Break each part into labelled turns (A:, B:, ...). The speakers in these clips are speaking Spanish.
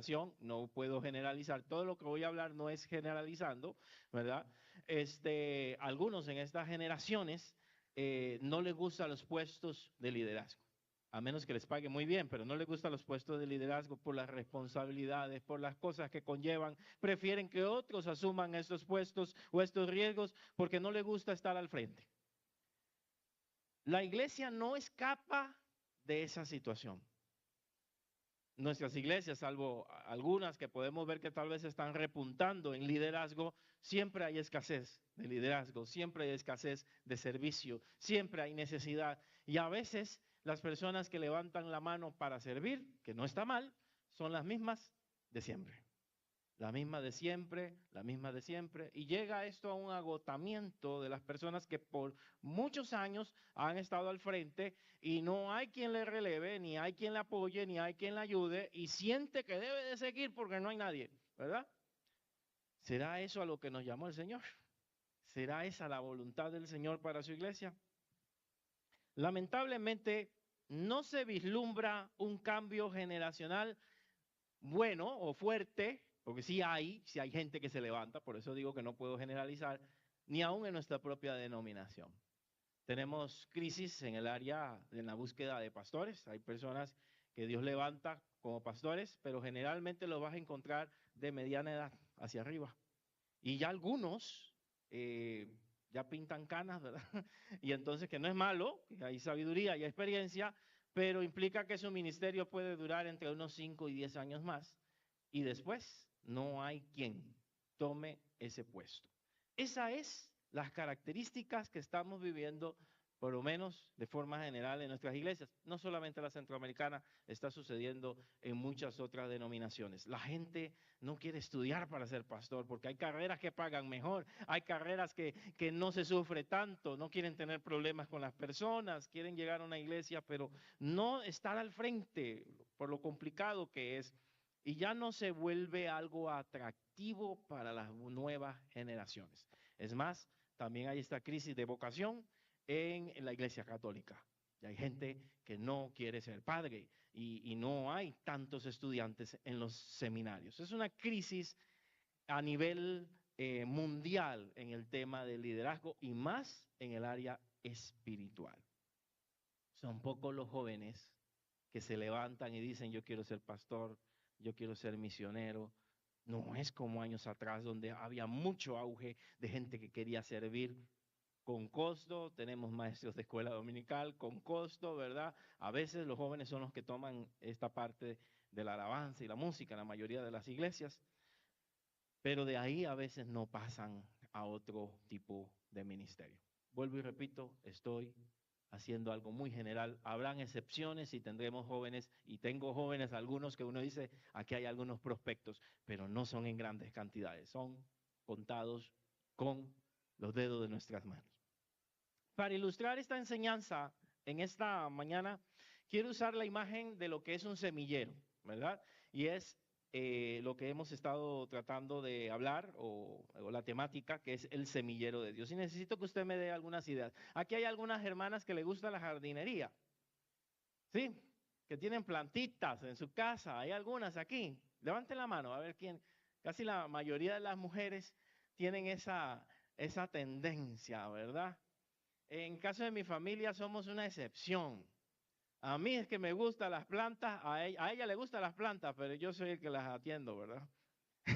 A: generación, no puedo generalizar, todo lo que voy a hablar no es generalizando, ¿verdad? Algunos en estas generaciones no les gustan los puestos de liderazgo, a menos que les pague muy bien, pero no les gustan los puestos de liderazgo por las responsabilidades, por las cosas que conllevan, prefieren que otros asuman estos puestos o estos riesgos porque no les gusta estar al frente. La iglesia no escapa de esa situación. Nuestras iglesias, salvo algunas que podemos ver que tal vez están repuntando en liderazgo, siempre hay escasez de liderazgo, siempre hay escasez de servicio, siempre hay necesidad. Y a veces las personas que levantan la mano para servir, que no está mal, son las mismas de siempre. La misma de siempre, la misma de siempre. Y llega esto a un agotamiento de las personas que por muchos años han estado al frente y no hay quien le releve, ni hay quien le apoye, ni hay quien le ayude y siente que debe de seguir porque no hay nadie, ¿verdad? ¿Será eso a lo que nos llamó el Señor? ¿Será esa la voluntad del Señor para su iglesia? Lamentablemente no se vislumbra un cambio generacional bueno o fuerte, porque sí hay gente que se levanta, por eso digo que no puedo generalizar, ni aún en nuestra propia denominación. Tenemos crisis en el área de la búsqueda de pastores, hay personas que Dios levanta como pastores, pero generalmente los vas a encontrar de mediana edad hacia arriba. Y ya algunos ya pintan canas, ¿verdad? Y entonces que no es malo, que hay sabiduría y experiencia, pero implica que su ministerio puede durar entre unos 5 y 10 años más y después no hay quien tome ese puesto. Esas es las características que estamos viviendo, por lo menos de forma general en nuestras iglesias. No solamente la centroamericana, está sucediendo en muchas otras denominaciones. La gente no quiere estudiar para ser pastor porque hay carreras que pagan mejor, hay carreras que no se sufre tanto, no quieren tener problemas con las personas, quieren llegar a una iglesia, pero no estar al frente por lo complicado que es. Y ya no se vuelve algo atractivo para las nuevas generaciones. Es más, también hay esta crisis de vocación en la iglesia católica. Y hay gente que no quiere ser padre y no hay tantos estudiantes en los seminarios. Es una crisis a nivel mundial en el tema del liderazgo y más en el área espiritual. Son pocos los jóvenes que se levantan y dicen yo quiero ser pastor, yo quiero ser misionero. No es como años atrás donde había mucho auge de gente que quería servir con costo. Tenemos maestros de escuela dominical con costo, ¿verdad? A veces los jóvenes son los que toman esta parte de la alabanza y la música en la mayoría de las iglesias, pero de ahí a veces no pasan a otro tipo de ministerio. Vuelvo y repito, estoy haciendo algo muy general. Habrán excepciones y tendremos jóvenes, y tengo jóvenes algunos que uno dice, aquí hay algunos prospectos, pero no son en grandes cantidades, son contados con los dedos de nuestras manos. Para ilustrar esta enseñanza en esta mañana, quiero usar la imagen de lo que es un semillero, ¿verdad? Y es lo que hemos estado tratando de hablar o la temática que es el semillero de Dios. Y necesito que usted me dé algunas ideas. Aquí hay algunas hermanas que le gusta la jardinería, ¿sí? Que tienen plantitas en su casa. Hay algunas aquí. Levanten la mano a ver quién. Casi la mayoría de las mujeres tienen esa tendencia, ¿verdad? En caso de mi familia somos una excepción. A mí es que me gustan las plantas, a ella le gustan las plantas, pero yo soy el que las atiendo, ¿verdad?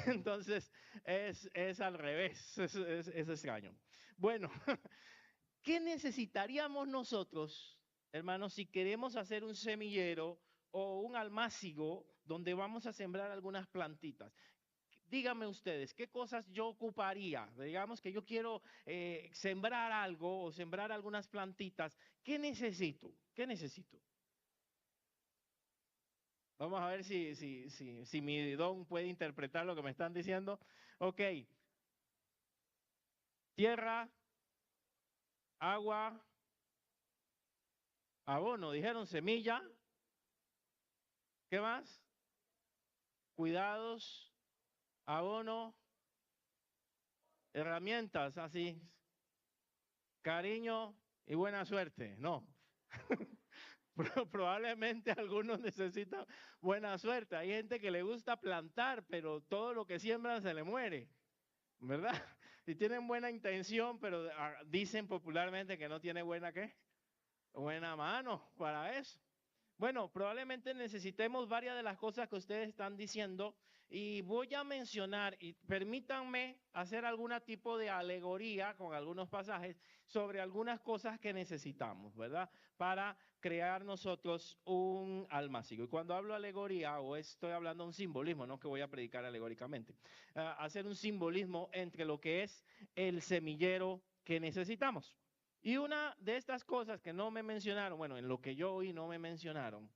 A: Entonces es al revés, es extraño. Bueno, ¿qué necesitaríamos nosotros, hermanos, si queremos hacer un semillero o un almácigo donde vamos a sembrar algunas plantitas? Díganme ustedes, ¿qué cosas yo ocuparía? Digamos que yo quiero sembrar algo o sembrar algunas plantitas. ¿Qué necesito? ¿Qué necesito? Vamos a ver si mi don puede interpretar lo que me están diciendo. Ok. Tierra, agua, abono, dijeron semilla. ¿Qué más? Cuidados, abono, herramientas, así. Cariño y buena suerte. No. Probablemente algunos necesitan buena suerte. Hay gente que le gusta plantar, pero todo lo que siembran se le muere, ¿verdad? Y tienen buena intención, pero dicen popularmente que no tiene buena, ¿qué? Buena mano para eso. Bueno, probablemente necesitemos varias de las cosas que ustedes están diciendo y voy a mencionar, y permítanme hacer algún tipo de alegoría con algunos pasajes sobre algunas cosas que necesitamos, ¿verdad? Para crear nosotros un almácigo. Y cuando hablo alegoría, o estoy hablando de un simbolismo, no que voy a predicar alegóricamente, hacer un simbolismo entre lo que es el semillero que necesitamos. Y una de estas cosas que no me mencionaron, bueno, en lo que yo oí no me mencionaron,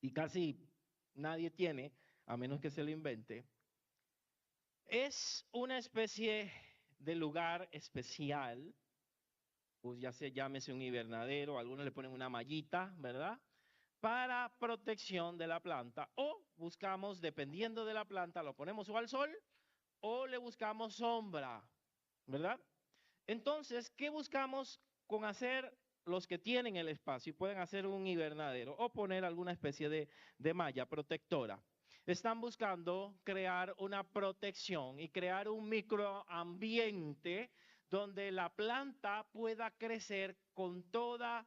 A: y casi nadie tiene, a menos que se lo invente, es una especie de lugar especial, pues ya se llámese un invernadero, algunos le ponen una mallita, ¿verdad? Para protección de la planta, o buscamos, dependiendo de la planta, lo ponemos o al sol o le buscamos sombra, ¿verdad? Entonces, ¿qué buscamos con hacer los que tienen el espacio y pueden hacer un invernadero o poner alguna especie de malla protectora? Están buscando crear una protección y crear un microambiente donde la planta pueda crecer con toda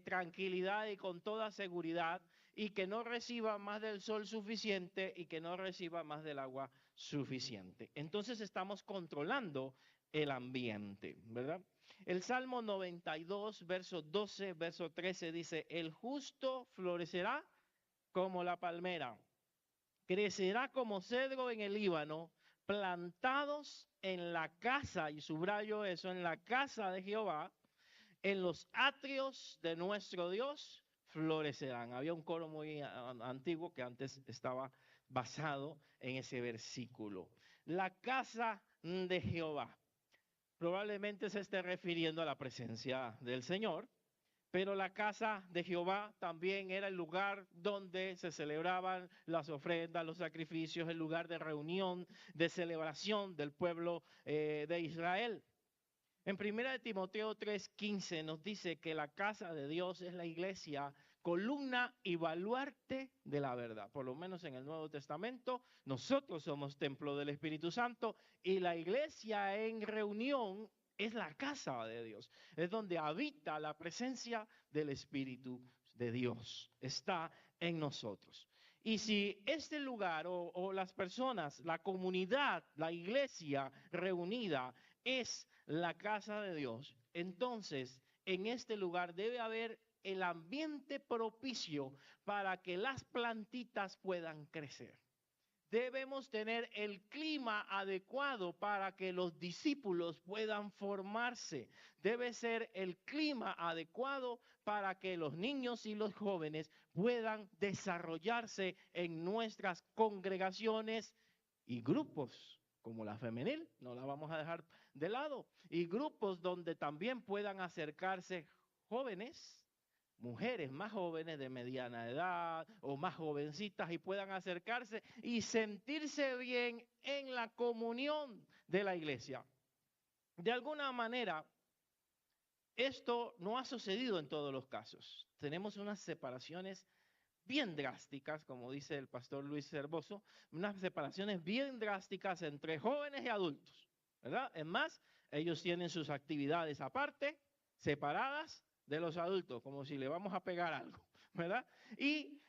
A: tranquilidad y con toda seguridad y que no reciba más del sol suficiente y que no reciba más del agua suficiente. Entonces estamos controlando el ambiente, ¿verdad? El Salmo 92, verso 12, verso 13 dice, el justo florecerá como la palmera, crecerá como cedro en el Líbano, plantados en la casa, y subrayo eso, en la casa de Jehová, en los atrios de nuestro Dios, florecerán. Había un coro muy antiguo que antes estaba basado en ese versículo. La casa de Jehová. Probablemente se esté refiriendo a la presencia del Señor, pero la casa de Jehová también era el lugar donde se celebraban las ofrendas, los sacrificios, el lugar de reunión, de celebración del pueblo de Israel. En 1 Timoteo 3:15 nos dice que la casa de Dios es la iglesia, columna y baluarte de la verdad. Por lo menos en el Nuevo Testamento, nosotros somos templo del Espíritu Santo y la iglesia en reunión es la casa de Dios. Es donde habita la presencia del Espíritu de Dios. Está en nosotros. Y si este lugar o las personas, la comunidad, la iglesia reunida es la casa de Dios, entonces en este lugar debe haber el ambiente propicio para que las plantitas puedan crecer. Debemos tener el clima adecuado para que los discípulos puedan formarse. Debe ser el clima adecuado para que los niños y los jóvenes puedan desarrollarse en nuestras congregaciones y grupos, como la femenil, no la vamos a dejar de lado, y grupos donde también puedan acercarse jóvenes, mujeres más jóvenes de mediana edad o más jovencitas y puedan acercarse y sentirse bien en la comunión de la iglesia. De alguna manera, esto no ha sucedido en todos los casos. Tenemos unas separaciones bien drásticas, como dice el pastor Luis Cervoso, unas separaciones bien drásticas entre jóvenes y adultos, ¿verdad? Es más, ellos tienen sus actividades aparte, separadas de los adultos, como si le vamos a pegar algo, ¿verdad? Y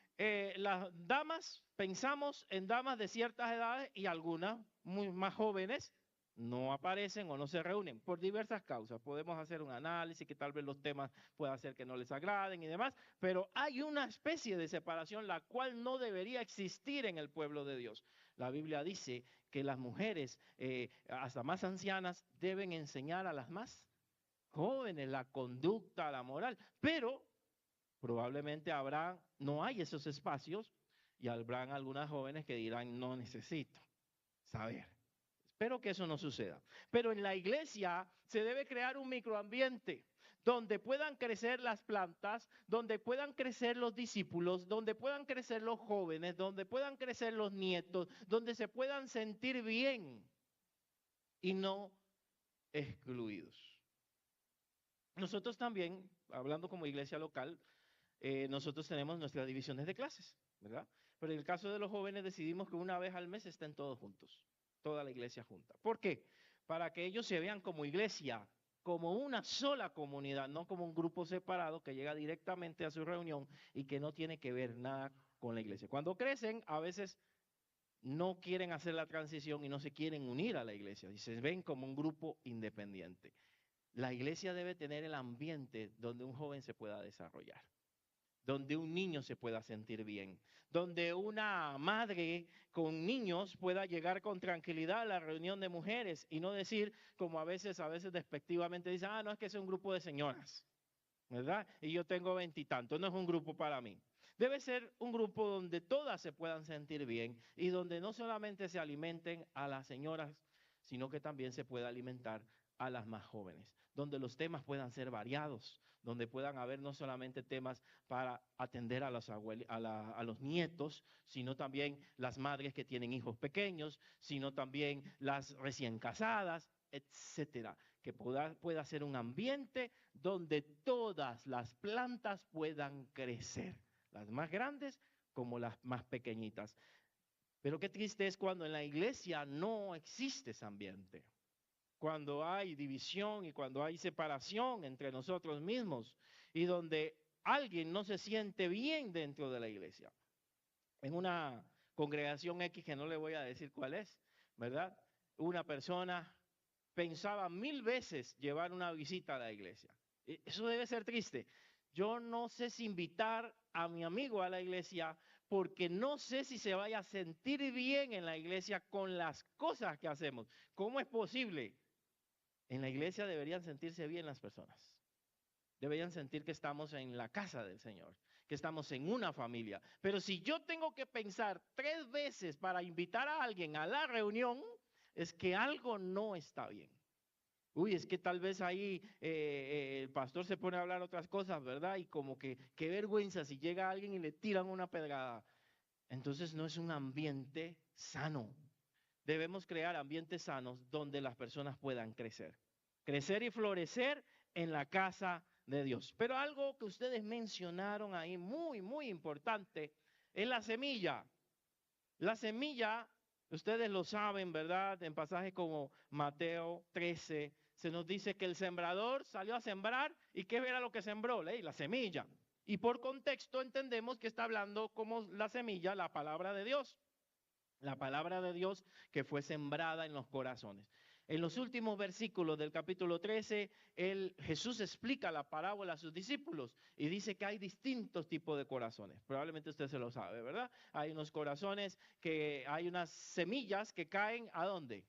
A: las damas, pensamos en damas de ciertas edades y algunas muy más jóvenes no aparecen o no se reúnen por diversas causas. Podemos hacer un análisis que tal vez los temas pueda ser que no les agraden y demás, pero hay una especie de separación la cual no debería existir en el pueblo de Dios. La Biblia dice que las mujeres, hasta más ancianas, deben enseñar a las más jóvenes la conducta, la moral, pero probablemente no hay esos espacios y habrán algunas jóvenes que dirán, no necesito saber. Espero que eso no suceda. Pero en la iglesia se debe crear un microambiente donde puedan crecer las plantas, donde puedan crecer los discípulos, donde puedan crecer los jóvenes, donde puedan crecer los nietos, donde se puedan sentir bien y no excluidos. Nosotros también, hablando como iglesia local, nosotros tenemos nuestras divisiones de clases, ¿verdad? Pero en el caso de los jóvenes decidimos que una vez al mes estén todos juntos, toda la iglesia junta. ¿Por qué? Para que ellos se vean como iglesia, como una sola comunidad, no como un grupo separado que llega directamente a su reunión y que no tiene que ver nada con la iglesia. Cuando crecen, a veces no quieren hacer la transición y no se quieren unir a la iglesia y se ven como un grupo independiente. La iglesia debe tener el ambiente donde un joven se pueda desarrollar, donde un niño se pueda sentir bien, donde una madre con niños pueda llegar con tranquilidad a la reunión de mujeres y no decir, como a veces despectivamente dicen, no es que es un grupo de señoras, ¿verdad? Y yo tengo 20 y tantos, no es un grupo para mí. Debe ser un grupo donde todas se puedan sentir bien y donde no solamente se alimenten a las señoras, sino que también se pueda alimentar a las más jóvenes, donde los temas puedan ser variados, donde puedan haber no solamente temas para atender a los nietos, sino también las madres que tienen hijos pequeños, sino también las recién casadas, etcétera, que pueda ser un ambiente donde todas las plantas puedan crecer, las más grandes como las más pequeñitas. Pero qué triste es cuando en la iglesia no existe ese ambiente, cuando hay división y cuando hay separación entre nosotros mismos y donde alguien no se siente bien dentro de la iglesia. En una congregación X, que no le voy a decir cuál es, ¿verdad? Una persona pensaba 1000 veces llevar una visita a la iglesia. Eso debe ser triste. Yo no sé si invitar a mi amigo a la iglesia porque no sé si se vaya a sentir bien en la iglesia con las cosas que hacemos. ¿Cómo es posible? En la iglesia deberían sentirse bien las personas. Deberían sentir que estamos en la casa del Señor, que estamos en una familia. Pero si yo tengo que pensar 3 veces para invitar a alguien a la reunión, es que algo no está bien. Uy, es que tal vez ahí el pastor se pone a hablar otras cosas, ¿verdad? Y como que qué vergüenza si llega alguien y le tiran una pedrada. Entonces no es un ambiente sano. Debemos crear ambientes sanos donde las personas puedan crecer. Crecer y florecer en la casa de Dios. Pero algo que ustedes mencionaron ahí muy, muy importante es la semilla. La semilla, ustedes lo saben, ¿verdad? En pasajes como Mateo 13, se nos dice que el sembrador salió a sembrar y ¿qué era lo que sembró? La semilla. Y por contexto entendemos que está hablando como la semilla, la palabra de Dios. La palabra de Dios que fue sembrada en los corazones. En los últimos versículos del capítulo 13, Jesús explica la parábola a sus discípulos y dice que hay distintos tipos de corazones. Probablemente usted se lo sabe, ¿verdad? Hay unos corazones que hay unas semillas que caen ¿a dónde?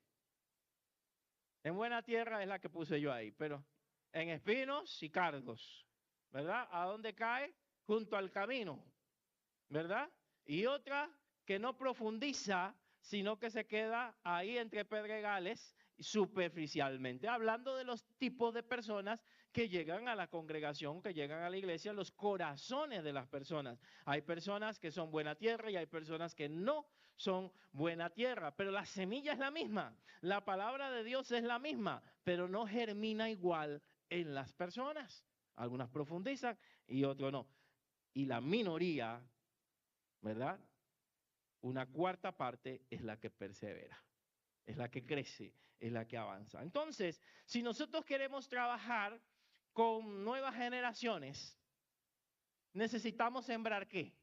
A: En buena tierra es la que puse yo ahí, pero en espinos y cardos, ¿verdad? ¿A dónde cae? Junto al camino, ¿verdad? Y otra que no profundiza, sino que se queda ahí entre pedregales superficialmente, hablando de los tipos de personas que llegan a la congregación, que llegan a la iglesia, los corazones de las personas. Hay personas que son buena tierra y hay personas que no son buena tierra, pero la semilla es la misma, la palabra de Dios es la misma, pero no germina igual en las personas. Algunas profundizan y otros no. Y la minoría, ¿verdad? Una cuarta parte es la que persevera, es la que crece, es la que avanza. Entonces, si nosotros queremos trabajar con nuevas generaciones, necesitamos sembrar ¿qué?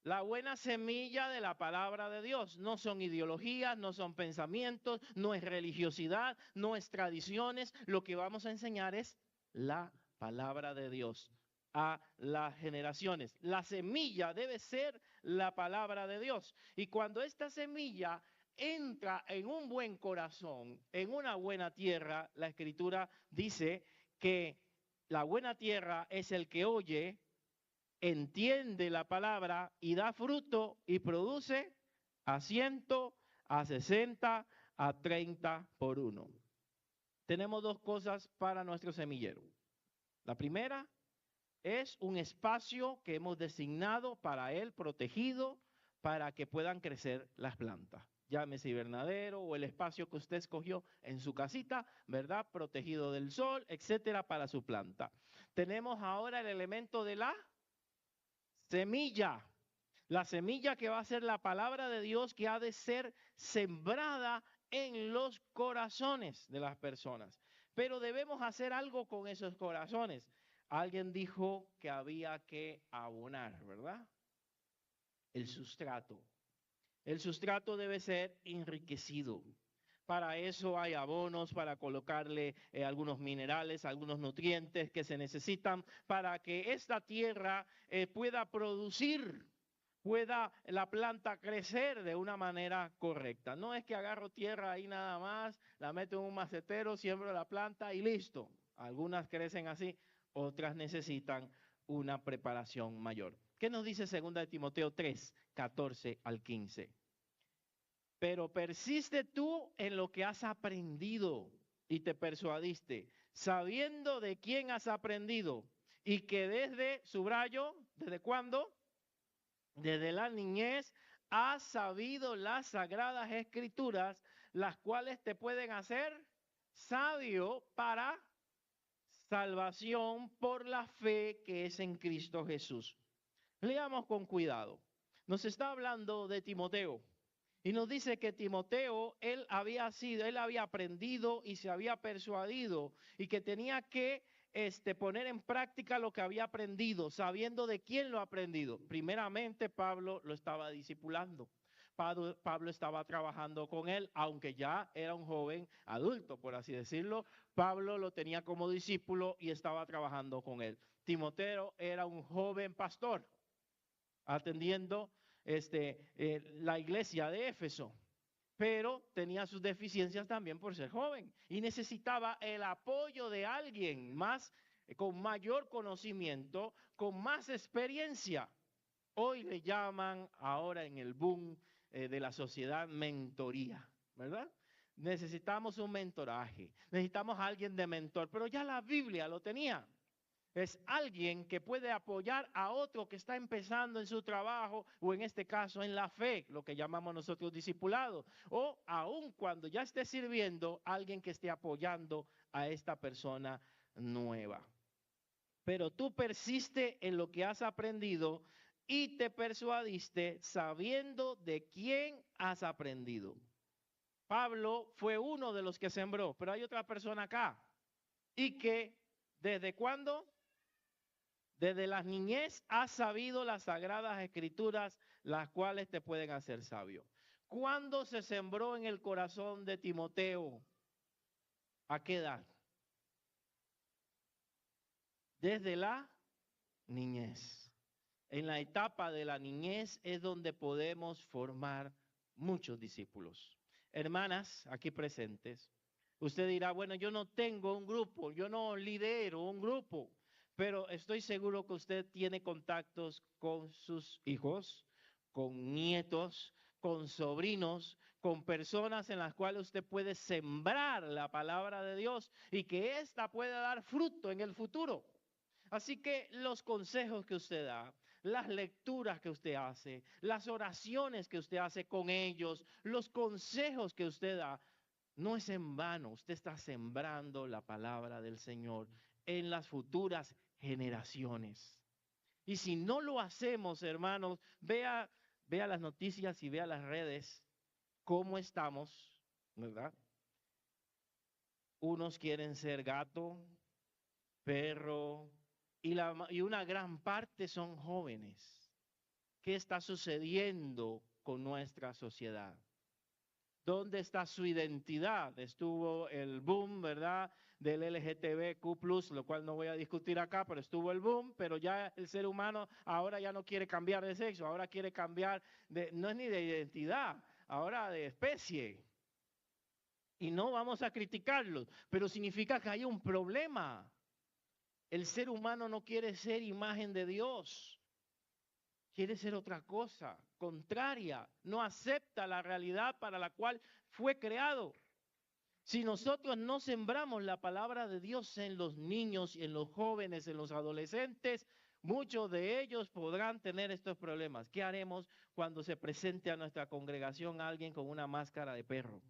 A: La buena semilla de la palabra de Dios. No son ideologías, no son pensamientos, no es religiosidad, no es tradiciones. Lo que vamos a enseñar es la palabra de Dios a las generaciones. La semilla debe ser la palabra de Dios. Y cuando esta semilla entra en un buen corazón, en una buena tierra, la Escritura dice que la buena tierra es el que oye, entiende la palabra y da fruto y produce a 100, a 60, a 30 por uno. Tenemos 2 cosas para nuestro semillero. La primera es un espacio que hemos designado para él, protegido, para que puedan crecer las plantas. llámese invernadero o el espacio que usted escogió en su casita, ¿verdad? Protegido del sol, etcétera, para su planta. Tenemos ahora el elemento de la semilla. La semilla que va a ser la palabra de Dios que ha de ser sembrada en los corazones de las personas. Pero debemos hacer algo con esos corazones. Alguien dijo que había que abonar, ¿verdad? El sustrato. El sustrato debe ser enriquecido. Para eso hay abonos, para colocarle algunos minerales, algunos nutrientes que se necesitan para que esta tierra pueda producir, pueda la planta crecer de una manera correcta. No es que agarro tierra ahí nada más, la meto en un macetero, siembro la planta y listo. Algunas crecen así, otras necesitan una preparación mayor. ¿Qué nos dice 2 de Timoteo 3, 14 al 15? Pero persiste tú en lo que has aprendido y te persuadiste, sabiendo de quién has aprendido y que desde, subrayo, ¿desde cuándo? Desde la niñez has sabido las sagradas escrituras, las cuales te pueden hacer sabio para salvación por la fe que es en Cristo Jesús. Leamos con cuidado. Nos está hablando de Timoteo. Y nos dice que Timoteo, él había aprendido y se había persuadido y que tenía que poner en práctica lo que había aprendido, sabiendo de quién lo ha aprendido. Primeramente, Pablo lo estaba discipulando. Pablo estaba trabajando con él, aunque ya era un joven adulto, por así decirlo. Pablo lo tenía como discípulo y estaba trabajando con él. Timoteo era un joven pastor, atendiendo la iglesia de Éfeso, pero tenía sus deficiencias también por ser joven y necesitaba el apoyo de alguien más, con mayor conocimiento, con más experiencia. Hoy le llaman ahora en el boom de la sociedad mentoría, ¿verdad? Necesitamos un mentoraje, necesitamos a alguien de mentor, pero ya la Biblia lo tenía. Es alguien que puede apoyar a otro que está empezando en su trabajo o en este caso en la fe, lo que llamamos nosotros discipulado. O aun cuando ya esté sirviendo, alguien que esté apoyando a esta persona nueva. Pero tú persiste en lo que has aprendido y te persuadiste sabiendo de quién has aprendido. Pablo fue uno de los que sembró, pero hay otra persona acá. Y que, ¿desde cuándo? Desde la niñez has sabido las sagradas escrituras, las cuales te pueden hacer sabio. ¿Cuándo se sembró en el corazón de Timoteo? ¿A qué edad? Desde la niñez. En la etapa de la niñez es donde podemos formar muchos discípulos. Hermanas aquí presentes, usted dirá, bueno, yo no tengo un grupo, yo no lidero un grupo. Pero estoy seguro que usted tiene contactos con sus hijos, con nietos, con sobrinos, con personas en las cuales usted puede sembrar la palabra de Dios y que ésta pueda dar fruto en el futuro. Así que los consejos que usted da, las lecturas que usted hace, las oraciones que usted hace con ellos, los consejos que usted da, no es en vano. Usted está sembrando la palabra del Señor en las futuras generaciones. Y si no lo hacemos, hermanos, vea las noticias y vea las redes, cómo estamos, ¿verdad? Unos quieren ser gato, perro, y una gran parte son jóvenes. ¿Qué está sucediendo con nuestra sociedad? ¿Dónde está su identidad? Estuvo el boom, ¿verdad?, del LGTBQ+, lo cual no voy a discutir acá, pero estuvo el boom, pero ya el ser humano ahora ya no quiere cambiar de sexo, ahora quiere cambiar no es ni de identidad, ahora de especie. Y no vamos a criticarlos, pero significa que hay un problema. El ser humano no quiere ser imagen de Dios. Quiere ser otra cosa, contraria, no acepta la realidad para la cual fue creado. Si nosotros no sembramos la palabra de Dios en los niños, en los jóvenes, en los adolescentes, Muchos de ellos podrán tener estos problemas. ¿Qué haremos cuando se presente a nuestra congregación alguien con una máscara de perro?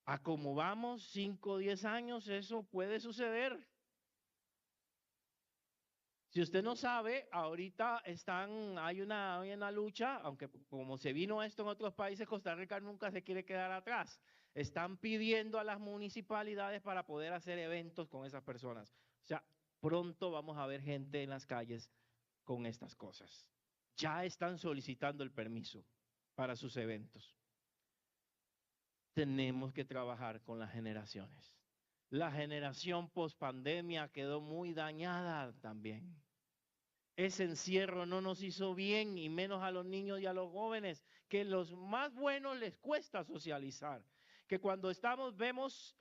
A: A como vamos, 5 o 10 años, eso puede suceder. Si usted no sabe, ahorita hay una lucha, aunque como se vino esto en otros países, Costa Rica nunca se quiere quedar atrás. Están pidiendo a las municipalidades para poder hacer eventos con esas personas. O sea, pronto vamos a ver gente en las calles con estas cosas. Ya están solicitando el permiso para sus eventos. Tenemos que trabajar con las generaciones. La generación post-pandemia quedó muy dañada también. Ese encierro no nos hizo bien, y menos a los niños y a los jóvenes, que los más buenos les cuesta socializar. Que cuando vemos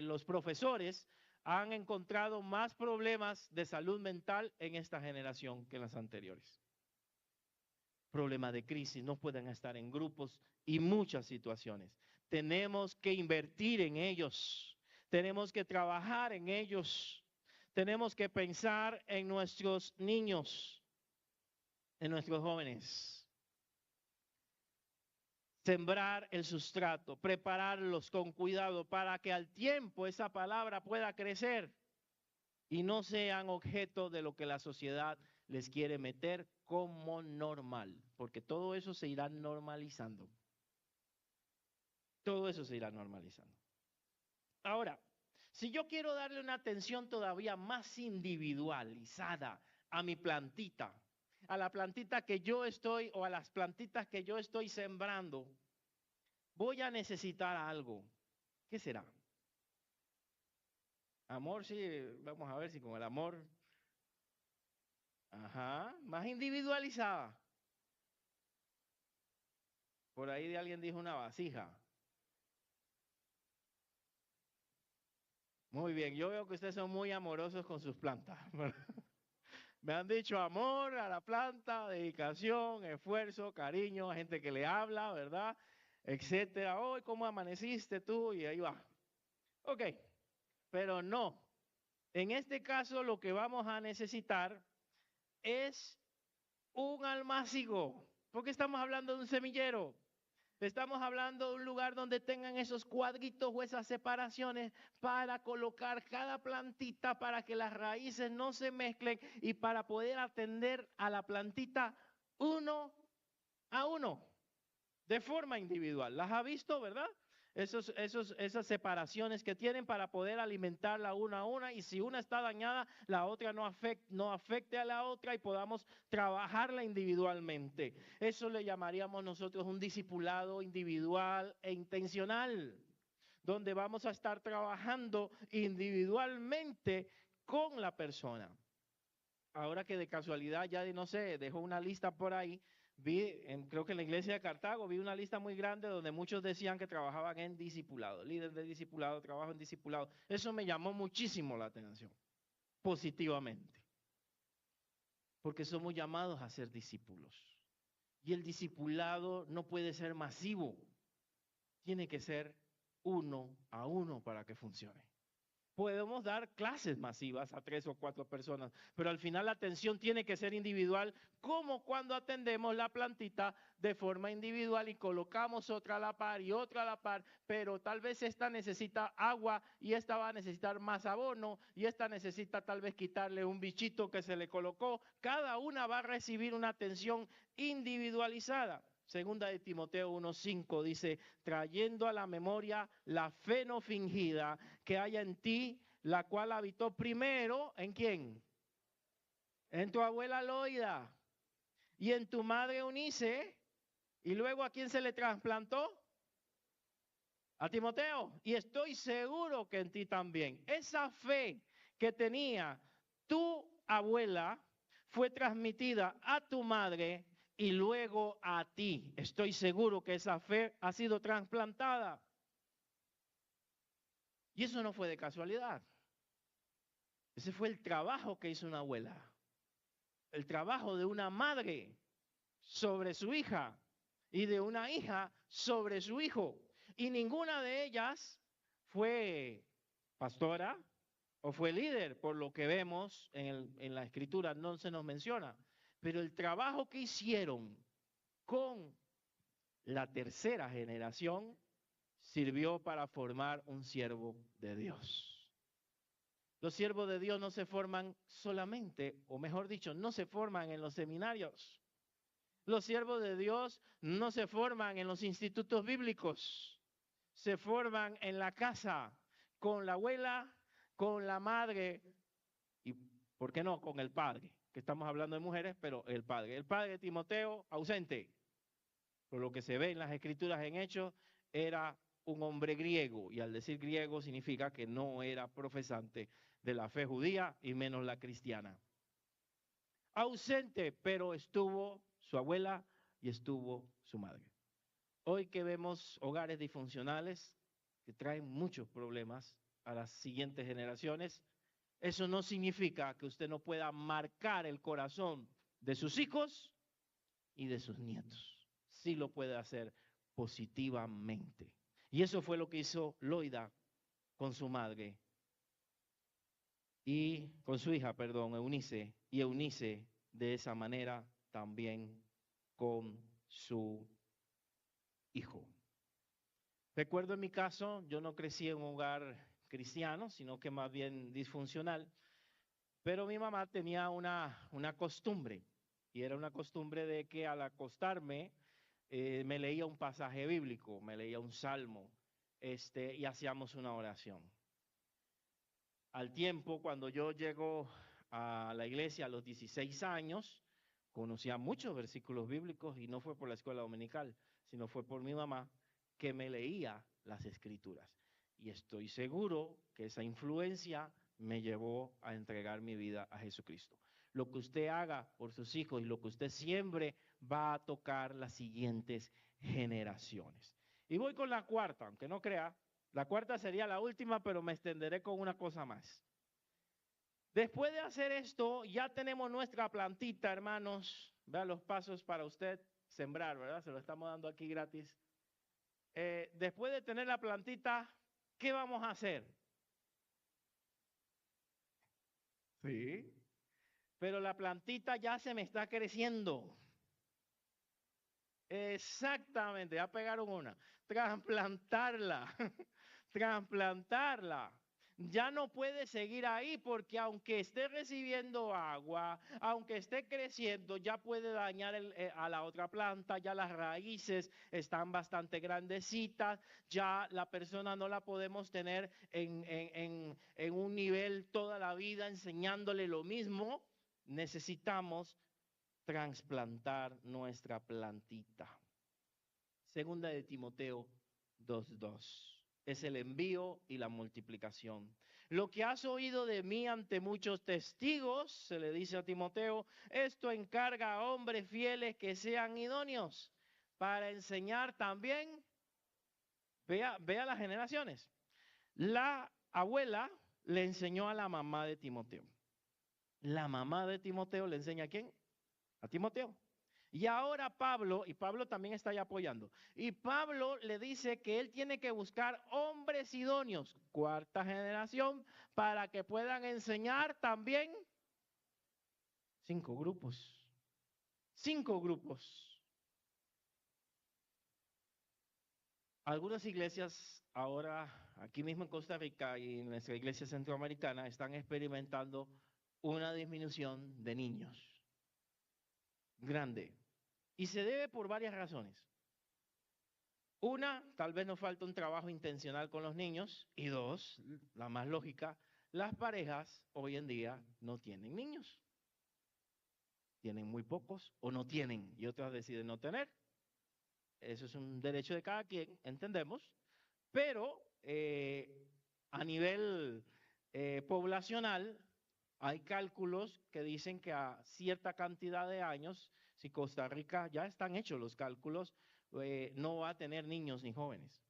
A: los profesores han encontrado más problemas de salud mental en esta generación que en las anteriores. Problemas de crisis, no pueden estar en grupos y muchas situaciones. Tenemos que invertir en ellos, tenemos que trabajar en ellos, tenemos que pensar en nuestros niños, en nuestros jóvenes. Sembrar el sustrato, prepararlos con cuidado para que al tiempo esa palabra pueda crecer y no sean objeto de lo que la sociedad les quiere meter como normal, porque todo eso se irá normalizando. Todo eso se irá normalizando. Ahora, si yo quiero darle una atención todavía más individualizada a mi plantita, a la plantita que yo estoy o a las plantitas que yo estoy sembrando, voy a necesitar algo. ¿Qué será? Amor, sí, vamos a ver si con el amor. Ajá, más individualizada. Por ahí alguien dijo una vasija. Muy bien, yo veo que ustedes son muy amorosos con sus plantas. Me han dicho amor a la planta, dedicación, esfuerzo, cariño, a gente que le habla, ¿verdad? Etcétera. Hoy, ¿cómo amaneciste tú? Y ahí va. Ok, pero no. En este caso, lo que vamos a necesitar es un almácigo, porque estamos hablando de un semillero. Estamos hablando de un lugar donde tengan esos cuadritos o esas separaciones para colocar cada plantita para que las raíces no se mezclen y para poder atender a la plantita uno a uno, de forma individual. ¿Las ha visto, verdad? Esas separaciones que tienen para poder alimentarla una a una, y si una está dañada, la otra no afecte a la otra y podamos trabajarla individualmente. Eso le llamaríamos nosotros un discipulado individual e intencional, donde vamos a estar trabajando individualmente con la persona. Ahora que de casualidad ya no sé, dejó una lista por ahí. Creo que en la iglesia de Cartago vi una lista muy grande donde muchos decían que trabajaban en discipulado, líder de discipulado, trabajo en discipulado. Eso me llamó muchísimo la atención, positivamente, porque somos llamados a ser discípulos. Y el discipulado no puede ser masivo, tiene que ser uno a uno para que funcione. Podemos dar clases masivas a 3 o 4 personas, pero al final la atención tiene que ser individual, como cuando atendemos la plantita de forma individual y colocamos otra a la par y otra a la par, pero tal vez esta necesita agua y esta va a necesitar más abono y esta necesita tal vez quitarle un bichito que se le colocó. Cada una va a recibir una atención individualizada. Segunda de Timoteo 1:5 dice, trayendo a la memoria la fe no fingida que haya en ti, la cual habitó primero, ¿en quién? En tu abuela Loida y en tu madre Eunice, y luego ¿a quién se le trasplantó? A Timoteo. Y estoy seguro que en ti también. Esa fe que tenía tu abuela fue transmitida a tu madre y luego a ti. Estoy seguro que esa fe ha sido trasplantada. Y eso no fue de casualidad. Ese fue el trabajo que hizo una abuela. El trabajo de una madre sobre su hija y de una hija sobre su hijo. Y ninguna de ellas fue pastora o fue líder, por lo que vemos en la escritura, no se nos menciona. Pero el trabajo que hicieron con la tercera generación sirvió para formar un siervo de Dios. Los siervos de Dios no se forman solamente, o mejor dicho, no se forman en los seminarios. Los siervos de Dios no se forman en los institutos bíblicos. Se forman en la casa, con la abuela, con la madre y, ¿por qué no?, con el padre, que estamos hablando de mujeres, pero el padre. El padre de Timoteo, ausente. Por lo que se ve en las escrituras en Hechos, era un hombre griego, y al decir griego significa que no era profesante de la fe judía y menos la cristiana. Ausente, pero estuvo su abuela y estuvo su madre. Hoy que vemos hogares disfuncionales que traen muchos problemas a las siguientes generaciones, eso no significa que usted no pueda marcar el corazón de sus hijos y de sus nietos. Sí lo puede hacer positivamente. Y eso fue lo que hizo Loida con su madre y con su hija, perdón, Eunice, y Eunice de esa manera también con su hijo. Recuerdo en mi caso, yo no crecí en un hogar cristiano, sino que más bien disfuncional, pero mi mamá tenía una costumbre, y era una costumbre de que al acostarme me leía un pasaje bíblico, me leía un salmo, y hacíamos una oración. Al tiempo, cuando yo llego a la iglesia a los 16 años, conocía muchos versículos bíblicos y no fue por la escuela dominical, sino fue por mi mamá que me leía las escrituras. Y estoy seguro que esa influencia me llevó a entregar mi vida a Jesucristo. Lo que usted haga por sus hijos y lo que usted siembre va a tocar las siguientes generaciones. Y voy con la cuarta, aunque no crea, la cuarta sería la última, pero me extenderé con una cosa más. Después de hacer esto, ya tenemos nuestra plantita, hermanos. Vean los pasos para usted sembrar, ¿verdad? Se lo estamos dando aquí gratis. Después de tener la plantita, ¿qué vamos a hacer? Sí. Pero la plantita ya se me está creciendo. Exactamente, ya pegaron una. Trasplantarla, trasplantarla. Ya no puede seguir ahí porque aunque esté recibiendo agua, aunque esté creciendo, ya puede dañar a la otra planta, ya las raíces están bastante grandecitas, ya la persona no la podemos tener en un nivel toda la vida enseñándole lo mismo. Necesitamos trasplantar nuestra plantita. Segunda de Timoteo 2:2. Es el envío y la multiplicación. Lo que has oído de mí ante muchos testigos, se le dice a Timoteo, esto encarga a hombres fieles que sean idóneos para enseñar también. Vea las generaciones. La abuela le enseñó a la mamá de Timoteo. La mamá de Timoteo le enseña a ¿quién? A Timoteo. Y ahora Pablo, y Pablo también está ahí apoyando, y Pablo le dice que él tiene que buscar hombres idóneos, cuarta generación, para que puedan enseñar también 5 grupos. 5 grupos. Algunas iglesias ahora, aquí mismo en Costa Rica y en nuestra iglesia centroamericana, están experimentando una disminución de niños grande. Y se debe por varias razones. Una, tal vez nos falta un trabajo intencional con los niños. Y dos, la más lógica, las parejas hoy en día no tienen niños. Tienen muy pocos o no tienen y otras deciden no tener. Eso es un derecho de cada quien, entendemos. Pero a nivel poblacional hay cálculos que dicen que a cierta cantidad de años, si Costa Rica, ya están hechos los cálculos, no va a tener niños ni jóvenes.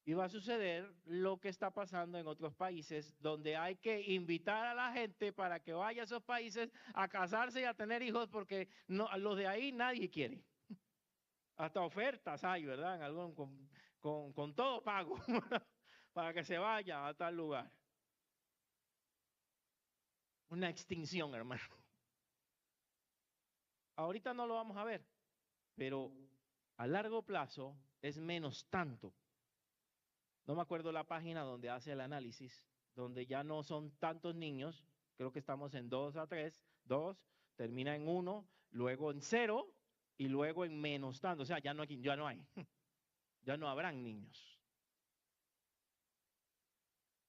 A: Y va a suceder lo que está pasando en otros países, donde hay que invitar a la gente para que vaya a esos países a casarse y a tener hijos, porque no, los de ahí nadie quiere. Hasta ofertas hay, ¿verdad? Con todo pago para que se vaya a tal lugar. Una extinción, hermano. Ahorita no lo vamos a ver, pero a largo plazo es menos tanto. No me acuerdo la página donde hace el análisis, donde ya no son tantos niños, creo que estamos en 2 a 3, 2, termina en 1, luego en 0 y luego en menos tanto. O sea, ya no hay, ya no habrán niños.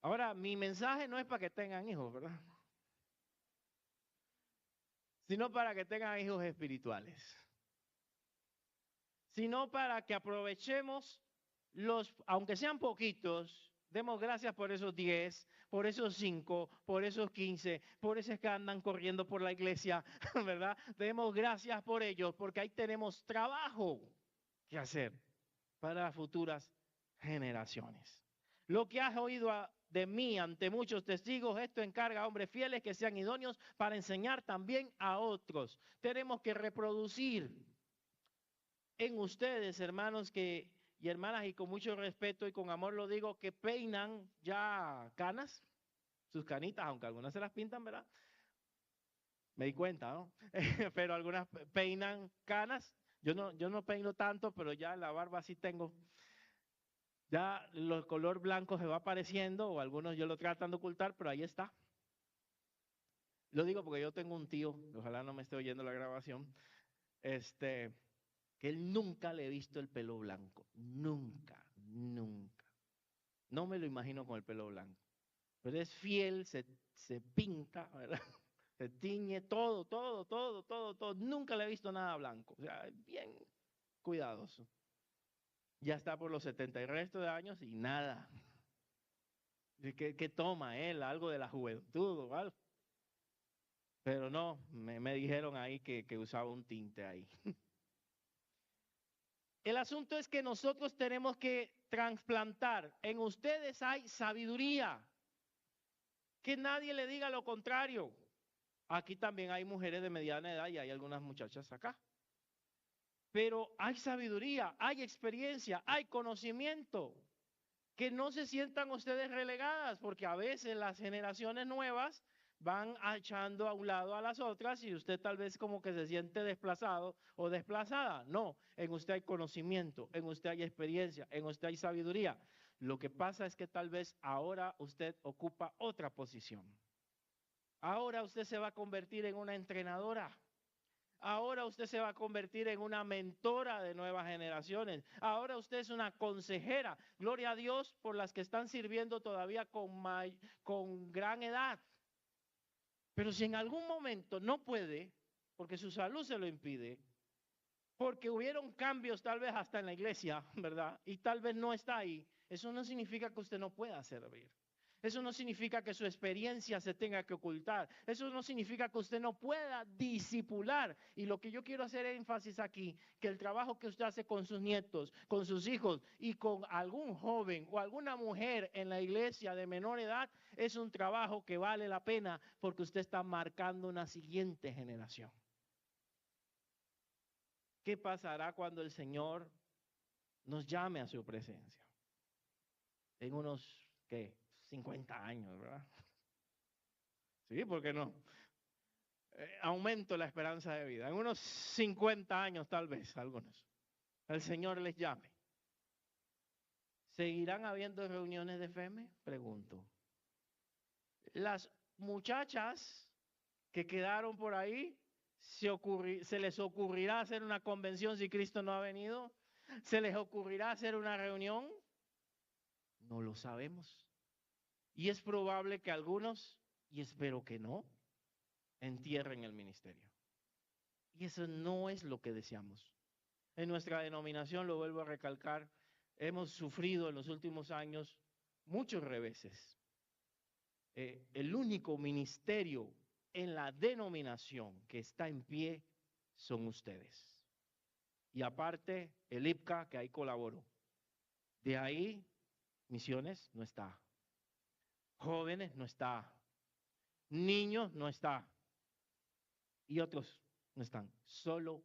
A: Ahora, mi mensaje no es para que tengan hijos, ¿verdad? Sino para que tengan hijos espirituales. Sino para que aprovechemos aunque sean poquitos, demos gracias por esos 10, por esos 5, por esos 15, por esos que andan corriendo por la iglesia, ¿verdad? Demos gracias por ellos, porque ahí tenemos trabajo que hacer para futuras generaciones. Lo que has oído de mí ante muchos testigos, esto encarga a hombres fieles que sean idóneos para enseñar también a otros. Tenemos que reproducir en ustedes, hermanos y hermanas, y con mucho respeto y con amor lo digo, que peinan ya canas, sus canitas, aunque algunas se las pintan, ¿verdad? Me di cuenta, ¿no? Pero algunas peinan canas. Yo no peino tanto, pero ya la barba sí tengo. Ya el color blanco se va apareciendo, o algunos yo lo tratan de ocultar, pero ahí está. Lo digo porque yo tengo un tío, ojalá no me esté oyendo la grabación, que él nunca le he visto el pelo blanco. Nunca, nunca. No me lo imagino con el pelo blanco. Pero es fiel, se pinta, ¿verdad? Se tiñe todo, todo, todo, todo, todo. Nunca le he visto nada blanco. O sea, bien cuidadoso. Ya está por los 70 y resto de años y nada. ¿Qué toma él? Algo de la juventud o algo. Pero no, me dijeron ahí que usaba un tinte ahí. El asunto es que nosotros tenemos que trasplantar. En ustedes hay sabiduría. Que nadie le diga lo contrario. Aquí también hay mujeres de mediana edad y hay algunas muchachas acá. Pero hay sabiduría, hay experiencia, hay conocimiento. Que no se sientan ustedes relegadas, porque a veces las generaciones nuevas van echando a un lado a las otras y usted tal vez como que se siente desplazado o desplazada. No, en usted hay conocimiento, en usted hay experiencia, en usted hay sabiduría. Lo que pasa es que tal vez ahora usted ocupa otra posición. Ahora usted se va a convertir en una entrenadora. Ahora usted se va a convertir en una mentora de nuevas generaciones. Ahora usted es una consejera. Gloria a Dios por las que están sirviendo todavía con gran edad. Pero si en algún momento no puede, porque su salud se lo impide, porque hubieron cambios tal vez hasta en la iglesia, ¿verdad? Y tal vez no está ahí, eso no significa que usted no pueda servir. Eso no significa que su experiencia se tenga que ocultar. Eso no significa que usted no pueda disipular. Y lo que yo quiero hacer énfasis aquí, que el trabajo que usted hace con sus nietos, con sus hijos y con algún joven o alguna mujer en la iglesia de menor edad, es un trabajo que vale la pena porque usted está marcando una siguiente generación. ¿Qué pasará cuando el Señor nos llame a su presencia? En unos, ¿qué? 50 años, ¿verdad? Sí, ¿por qué no? Aumento la esperanza de vida. En unos 50 años tal vez, algunos. El Señor les llame. ¿Seguirán habiendo reuniones de FEME? Pregunto. Las muchachas que quedaron por ahí, ¿se les ocurrirá hacer una convención si Cristo no ha venido? ¿Se les ocurrirá hacer una reunión? No lo sabemos. Y es probable que algunos, y espero que no, entierren el ministerio. Y eso no es lo que deseamos. En nuestra denominación, lo vuelvo a recalcar, hemos sufrido en los últimos años muchos reveses. El único ministerio en la denominación que está en pie son ustedes. Y aparte, el IPCA, que ahí colaboró. De ahí, misiones no está. Jóvenes no está. Niños no está. Y otros no están. Solo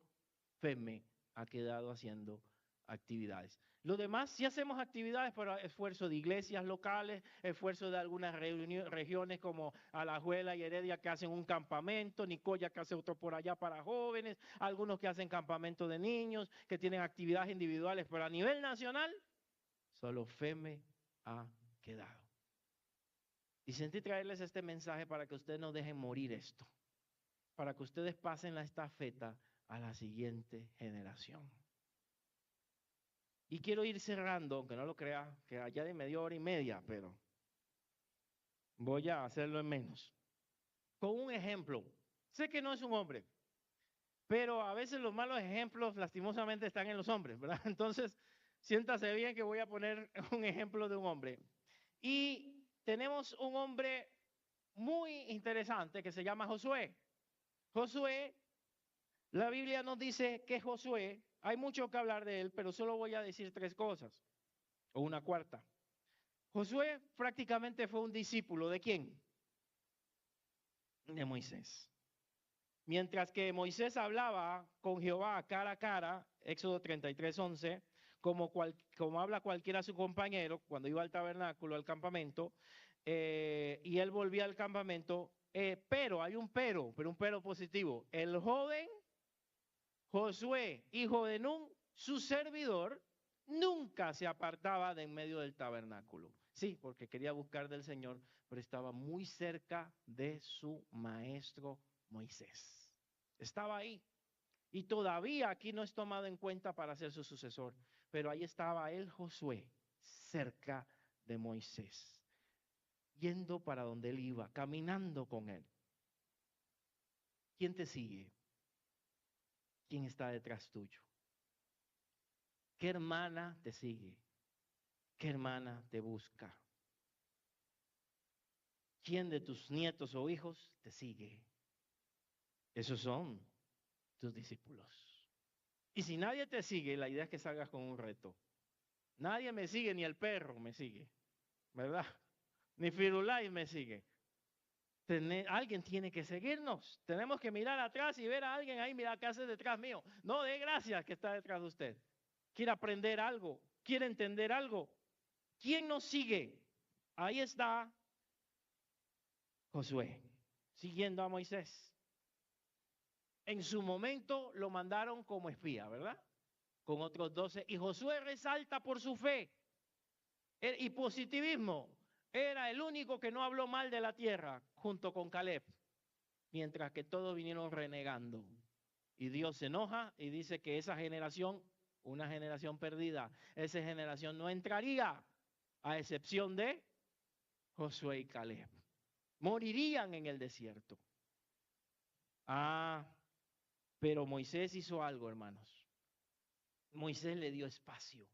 A: FEME ha quedado haciendo actividades. Lo demás, sí hacemos actividades, pero esfuerzo de iglesias locales, esfuerzo de algunas regiones como Alajuela y Heredia que hacen un campamento, Nicoya que hace otro por allá para jóvenes, algunos que hacen campamento de niños, que tienen actividades individuales, pero a nivel nacional, solo FEME ha quedado. Y sentí traerles este mensaje para que ustedes no dejen morir esto, para que ustedes pasen la estafeta a la siguiente generación. Y quiero ir cerrando, aunque no lo crea, que allá de media hora y media, pero voy a hacerlo en menos. Con un ejemplo. Sé que no es un hombre, pero a veces los malos ejemplos lastimosamente están en los hombres, ¿verdad? Entonces, siéntase bien que voy a poner un ejemplo de un hombre. Y tenemos un hombre muy interesante que se llama Josué. Josué, la Biblia nos dice que Josué, hay mucho que hablar de él, pero solo voy a decir 3 cosas, o una cuarta. Josué prácticamente fue un discípulo ¿de quién? De Moisés. Mientras que Moisés hablaba con Jehová cara a cara, Éxodo 33:11, como habla cualquiera su compañero cuando iba al tabernáculo, al campamento, y él volvía al campamento, pero hay un pero un pero positivo. El joven Josué, hijo de Nun, su servidor, nunca se apartaba de en medio del tabernáculo. Sí, porque quería buscar del Señor, pero estaba muy cerca de su maestro Moisés. Estaba ahí. Y todavía aquí no es tomado en cuenta para ser su sucesor. Pero ahí estaba él, Josué, cerca de Moisés, yendo para donde él iba, caminando con él. ¿Quién te sigue? ¿Quién está detrás tuyo? ¿Qué hermana te sigue? ¿Qué hermana te busca? ¿Quién de tus nietos o hijos te sigue? Esos son tus discípulos. Y si nadie te sigue, la idea es que salgas con un reto. Nadie me sigue, ni el perro me sigue, ¿verdad? Ni Firulais me sigue. Alguien tiene que seguirnos. Tenemos que mirar atrás y ver a alguien ahí, mira qué hace detrás mío. No dé gracias que está detrás de usted. Quiere aprender algo, quiere entender algo. ¿Quién nos sigue? Ahí está Josué, siguiendo a Moisés. En su momento lo mandaron como espía, ¿verdad? Con otros 12. Y Josué resalta por su fe y positivismo. Era el único que no habló mal de la tierra junto con Caleb. Mientras que todos vinieron renegando. Y Dios se enoja y dice que esa generación, una generación perdida, esa generación no entraría, a excepción de Josué y Caleb. Morirían en el desierto. Pero Moisés hizo algo, hermanos. Moisés le dio espacio.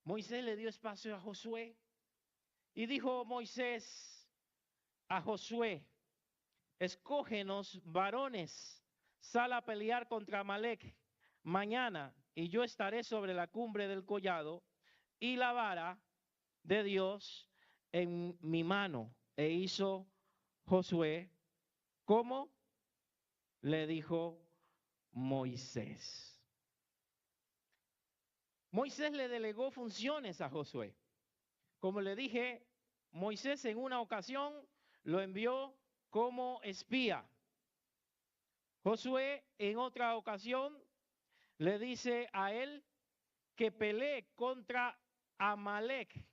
A: Moisés le dio espacio a Josué. Y dijo Moisés a Josué, escógenos varones, sal a pelear contra Amalek mañana, y yo estaré sobre la cumbre del collado, y la vara de Dios en mi mano. E hizo Josué como le dijo Moisés. Moisés le delegó funciones a Josué. Como le dije, Moisés en una ocasión lo envió como espía. Josué en otra ocasión le dice a él que pelee contra Amalek.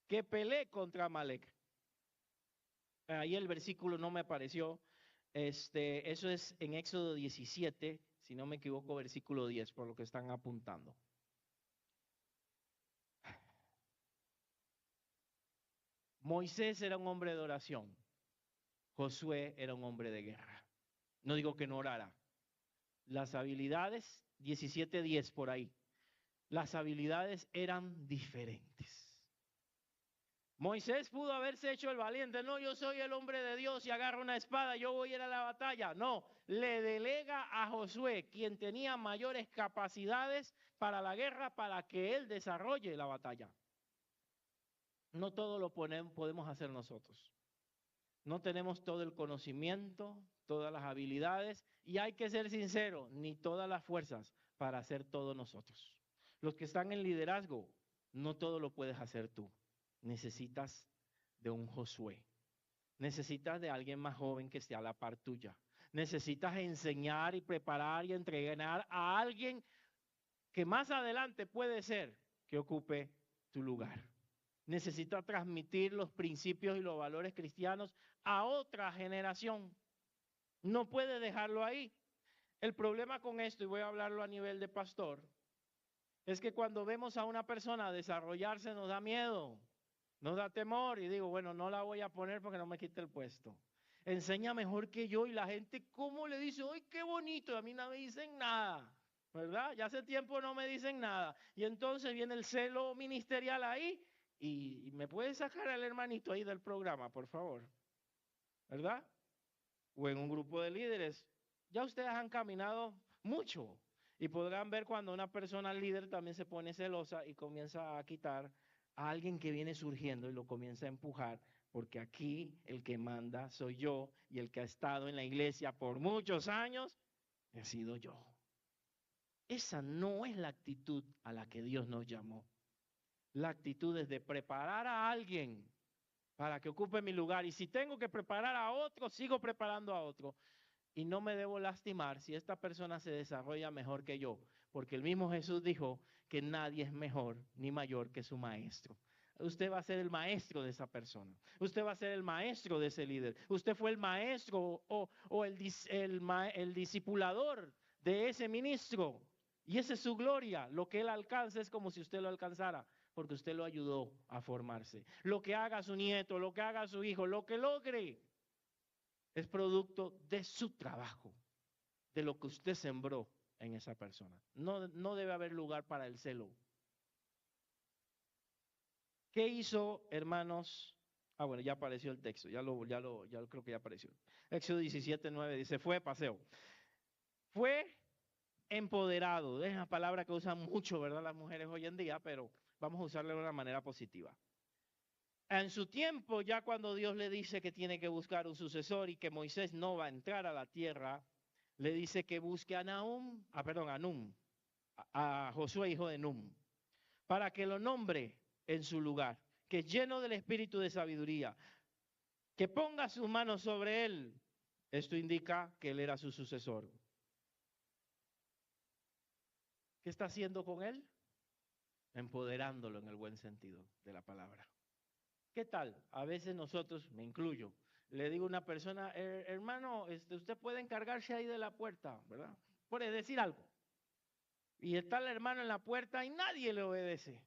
A: Que pelee contra Amalek. Ahí el versículo no me apareció. Eso es en Éxodo 17, si no me equivoco, versículo 10, por lo que están apuntando. Moisés era un hombre de oración. Josué era un hombre de guerra. No digo que no orara. Las habilidades, 17:10 por ahí. Las habilidades eran diferentes. Moisés pudo haberse hecho el valiente. No, yo soy el hombre de Dios y agarro una espada, yo voy a ir a la batalla. No, le delega a Josué, quien tenía mayores capacidades para la guerra, para que él desarrolle la batalla. No todo lo podemos hacer nosotros. No tenemos todo el conocimiento, todas las habilidades y hay que ser sincero, ni todas las fuerzas para hacer todo nosotros. Los que están en liderazgo, no todo lo puedes hacer tú. Necesitas de un Josué. Necesitas de alguien más joven que esté a la par tuya. Necesitas enseñar y preparar y entrenar a alguien que más adelante puede ser que ocupe tu lugar. Necesitas transmitir los principios y los valores cristianos a otra generación. No puedes dejarlo ahí. El problema con esto, y voy a hablarlo a nivel de pastor, es que cuando vemos a una persona desarrollarse nos da miedo, nos da temor y digo, bueno, no la voy a poner porque no me quite el puesto. Enseña mejor que yo y la gente, ¿cómo le dice? ¡Ay, qué bonito! A mí no me dicen nada, ¿verdad? Ya hace tiempo no me dicen nada. Y entonces viene el celo ministerial ahí y me puede sacar al hermanito ahí del programa, por favor, ¿verdad? O en un grupo de líderes. Ya ustedes han caminado mucho y podrán ver cuando una persona líder también se pone celosa y comienza a quitar a alguien que viene surgiendo y lo comienza a empujar, porque aquí el que manda soy yo y el que ha estado en la iglesia por muchos años he sido yo. Esa no es la actitud a la que Dios nos llamó. La actitud es de preparar a alguien para que ocupe mi lugar y si tengo que preparar a otro, sigo preparando a otro. Y no me debo lastimar si esta persona se desarrolla mejor que yo, porque el mismo Jesús dijo que nadie es mejor ni mayor que su maestro. Usted va a ser el maestro de esa persona. Usted va a ser el maestro de ese líder. Usted fue el maestro o el discipulador de ese ministro. Y esa es su gloria. Lo que él alcanza es como si usted lo alcanzara, porque usted lo ayudó a formarse. Lo que haga su nieto, lo que haga su hijo, lo que logre, es producto de su trabajo, de lo que usted sembró en esa persona. No debe haber lugar para el celo. ¿Qué hizo, hermanos? Ah, bueno, ya apareció el texto, ya creo que ya apareció. Éxodo 17:9 dice, fue paseo. Fue empoderado, es una palabra que usan mucho, ¿verdad? Las mujeres hoy en día, pero vamos a usarla de una manera positiva. En su tiempo, ya cuando Dios le dice que tiene que buscar un sucesor y que Moisés no va a entrar a la tierra, le dice que busque a Num, a Josué, hijo de Num, para que lo nombre en su lugar, que lleno del espíritu de sabiduría, que ponga sus manos sobre él. Esto indica que él era su sucesor. ¿Qué está haciendo con él? Empoderándolo en el buen sentido de la palabra. ¿Qué tal? A veces nosotros, me incluyo, le digo a una persona, hermano, usted puede encargarse ahí de la puerta, ¿verdad? Por decir algo. Y está el hermano en la puerta y nadie le obedece.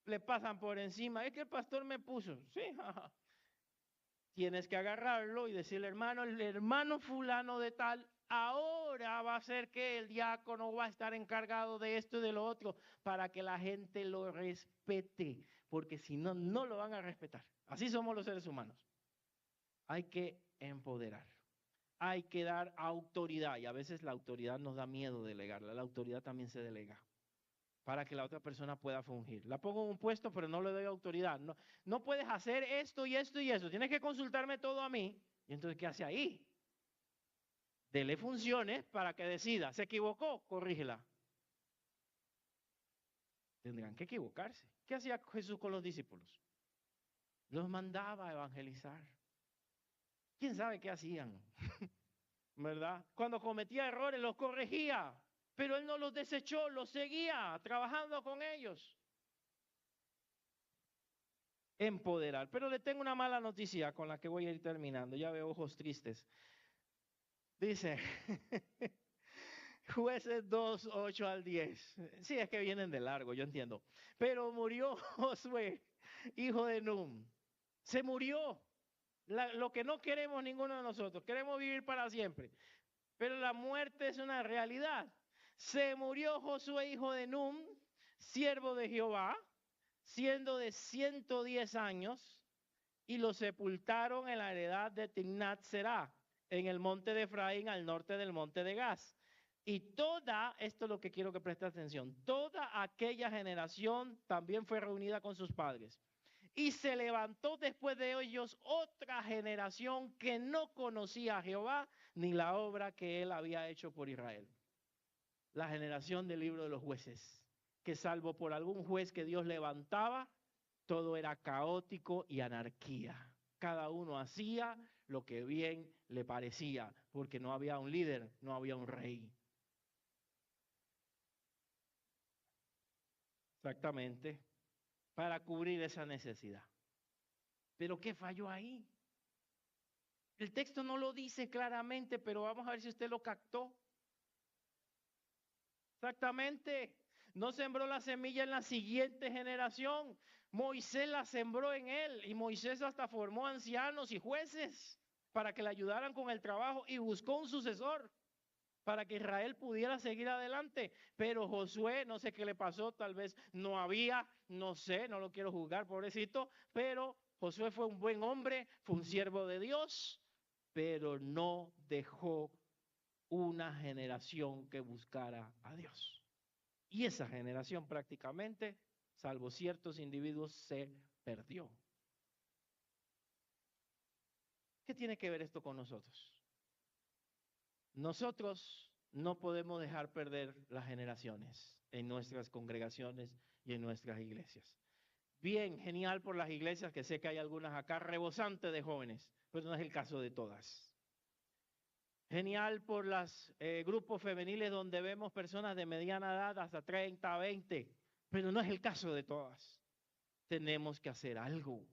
A: Le pasan por encima. Es que el pastor me puso. Sí, jaja. Tienes que agarrarlo y decirle, hermano, el hermano fulano de tal, ahora va a ser que el diácono va a estar encargado de esto y de lo otro, para que la gente lo respete, porque si no, no lo van a respetar. Así somos los seres humanos. Hay que empoderar, hay que dar autoridad, y a veces la autoridad nos da miedo delegarla, la autoridad también se delega, para que la otra persona pueda fungir. La pongo en un puesto, pero no le doy autoridad. No puedes hacer esto y esto y eso. Tienes que consultarme todo a mí. Y entonces, ¿qué hace ahí? Dele funciones para que decida. ¿Se equivocó? Corrígela. Tendrán que equivocarse. ¿Qué hacía Jesús con los discípulos? Los mandaba a evangelizar. ¿Quién sabe qué hacían? ¿Verdad? Cuando cometía errores los corregía. Pero él no los desechó, los seguía trabajando con ellos. Empoderar. Pero le tengo una mala noticia con la que voy a ir terminando. Ya veo ojos tristes. Dice, Jueces 2, 8 al 10. Sí, es que vienen de largo, yo entiendo. Pero murió Josué, hijo de Num. Se murió. Lo que no queremos ninguno de nosotros. Queremos vivir para siempre. Pero la muerte es una realidad. Se murió Josué, hijo de Num, siervo de Jehová, siendo de 110 años, y lo sepultaron en la heredad de Timnat Será, en el monte de Efraín, al norte del monte de Gaz. Y esto es lo que quiero que preste atención, toda aquella generación también fue reunida con sus padres. Y se levantó después de ellos otra generación que no conocía a Jehová ni la obra que él había hecho por Israel. La generación del libro de los jueces, que salvo por algún juez que Dios levantaba, todo era caótico y anarquía. Cada uno hacía lo que bien le parecía, porque no había un líder, no había un rey. Exactamente, para cubrir esa necesidad. ¿Pero qué falló ahí? El texto no lo dice claramente, pero vamos a ver si usted lo captó. Exactamente. No sembró la semilla en la siguiente generación. Moisés la sembró en él y Moisés hasta formó ancianos y jueces para que le ayudaran con el trabajo y buscó un sucesor para que Israel pudiera seguir adelante. Pero Josué, no sé qué le pasó, tal vez no había, no sé, no lo quiero juzgar, pobrecito, pero Josué fue un buen hombre, fue un siervo de Dios, pero no dejó una generación que buscara a Dios. Y esa generación prácticamente, salvo ciertos individuos, se perdió. ¿Qué tiene que ver esto con nosotros? Nosotros no podemos dejar perder las generaciones en nuestras congregaciones y en nuestras iglesias. Bien, genial por las iglesias, que sé que hay algunas acá rebosantes de jóvenes, pero no es el caso de todas. Genial por los grupos femeniles donde vemos personas de mediana edad hasta 30, 20, pero no es el caso de todas. Tenemos que hacer algo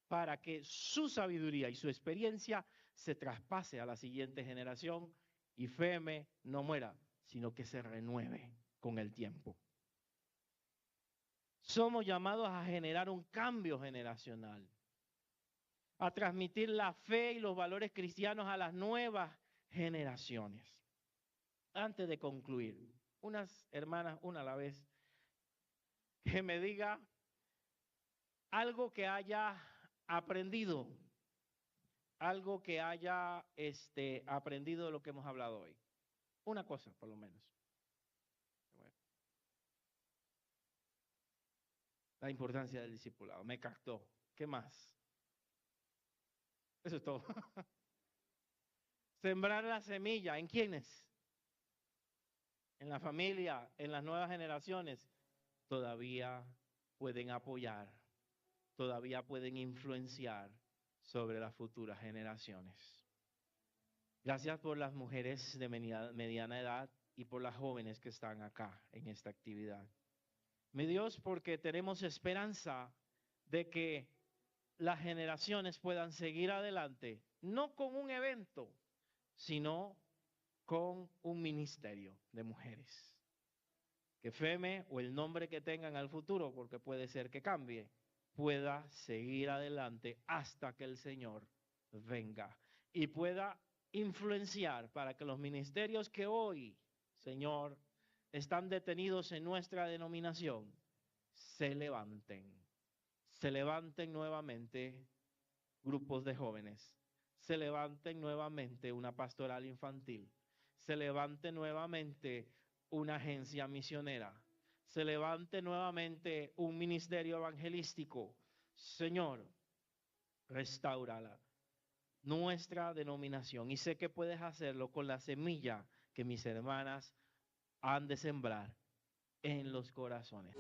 A: para que su sabiduría y su experiencia se traspase a la siguiente generación y FEME no muera, sino que se renueve con el tiempo. Somos llamados a generar un cambio generacional, a transmitir la fe y los valores cristianos a las nuevas generaciones. Antes de concluir, unas hermanas, una a la vez, que me diga algo que haya aprendido, algo que haya aprendido de lo que hemos hablado hoy. Una cosa, por lo menos. Bueno. La importancia del discipulado. Me captó. ¿Qué más? Eso es todo. Sembrar la semilla. ¿En quiénes? En la familia, en las nuevas generaciones. Todavía pueden apoyar, todavía pueden influenciar sobre las futuras generaciones. Gracias por las mujeres de mediana edad y por las jóvenes que están acá en esta actividad. Mi Dios, porque tenemos esperanza de que las generaciones puedan seguir adelante, no con un evento, sino con un ministerio de mujeres. Que FEME o el nombre que tengan al futuro, porque puede ser que cambie, pueda seguir adelante hasta que el Señor venga y pueda influenciar para que los ministerios que hoy, Señor, están detenidos en nuestra denominación, se levanten nuevamente grupos de jóvenes, se levanten nuevamente una pastoral infantil, se levante nuevamente una agencia misionera, se levante nuevamente un ministerio evangelístico. Señor, restáurala nuestra denominación, y sé que puedes hacerlo con la semilla que mis hermanas han de sembrar en los corazones.